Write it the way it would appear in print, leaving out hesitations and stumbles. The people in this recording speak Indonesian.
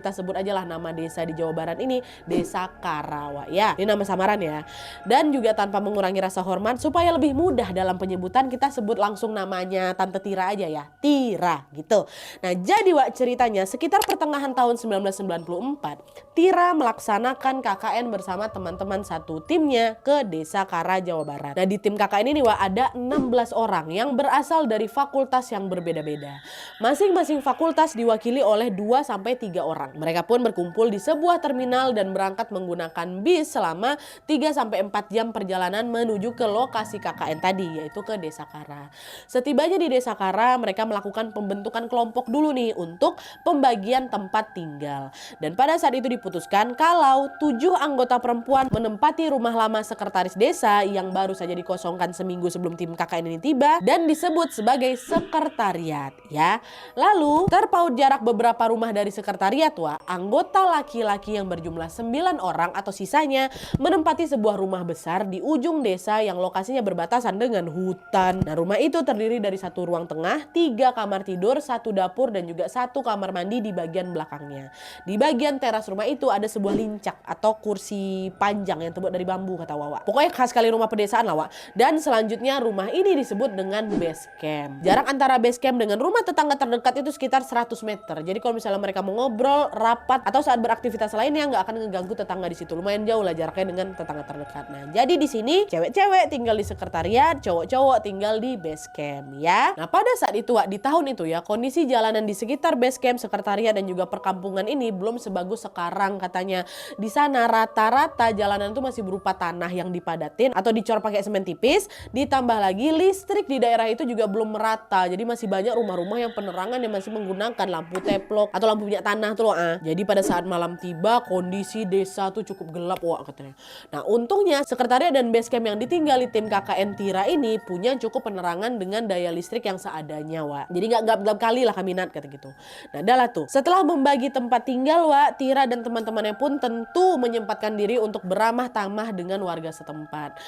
Kita sebut aja lah nama desa di Jawa Barat ini Desa Karawa ya. Ini nama samaran ya. Dan juga tanpa mengurangi rasa hormat, supaya lebih mudah dalam penyebutan kita sebut langsung namanya Tante Tira aja ya. Tira gitu. Nah jadi Wak ceritanya sekitar pertengahan tahun 1994 Tira melaksanakan KKN bersama teman-teman satu timnya ke Desa Kara Jawa Barat. Nah di tim KKN ini Wak ada 16 orang yang berasal dari fakultas yang berbeda-beda. Masing-masing fakultas diwakili oleh 2-3 orang. Mereka pun berkumpul di sebuah terminal dan berangkat menggunakan bis selama 3-4 jam perjalanan menuju ke lokasi KKN tadi, yaitu ke Desa Kara. Setibanya di Desa Kara, mereka melakukan pembentukan kelompok dulu nih untuk pembagian tempat tinggal. Dan pada saat itu diputuskan kalau 7 anggota perempuan menempati rumah lama sekretaris desa yang baru saja dikosongkan seminggu sebelum tim KKN ini tiba dan disebut sebagai sekretariat ya. Lalu terpaut jarak beberapa rumah dari sekretariat anggota laki-laki yang berjumlah 9 orang atau sisanya menempati sebuah rumah besar di ujung desa yang lokasinya berbatasan dengan hutan. Nah rumah itu terdiri dari 1 ruang tengah, 3 kamar tidur, 1 dapur dan juga 1 kamar mandi di bagian belakangnya. Di bagian teras rumah itu ada sebuah lincak atau kursi panjang yang terbuat dari bambu kata Wawa. Pokoknya khas sekali rumah pedesaan lah Wak. Dan selanjutnya rumah ini disebut dengan base camp. Jarak antara base camp dengan rumah tetangga terdekat itu sekitar 100 meter. Jadi kalau misalnya mereka mau ngobrol, rapat atau saat beraktivitas lainnya nggak akan ngeganggu tetangga di situ. Lumayan jauh lah jaraknya dengan tetangga terdekat. Nah, jadi di sini cewek-cewek tinggal di sekretariat, cowok-cowok tinggal di base camp ya. Nah, pada saat itu Wak, di tahun itu ya, kondisi jalanan di sekitar base camp, sekretariat dan juga perkampungan ini belum sebagus sekarang katanya. Di sana rata-rata jalanan itu masih berupa tanah yang dipadatin atau dicor pakai semen tipis, ditambah lagi listrik di daerah itu juga belum merata. Jadi masih banyak rumah-rumah yang penerangan yang masih menggunakan lampu teplok atau lampu minyak tanah tuh loh. Jadi pada saat malam tiba kondisi desa tuh cukup gelap Wak katanya. Nah untungnya sekretariat dan base camp yang ditinggali tim KKN Tira ini punya cukup penerangan dengan daya listrik yang seadanya Wak. Jadi nggak gelap-gelap kali lah kaminat kata gitu. Nah dah lah tuh. Setelah membagi tempat tinggal Wak, Tira dan teman-temannya pun tentu menyempatkan diri untuk beramah tamah dengan warga setempat.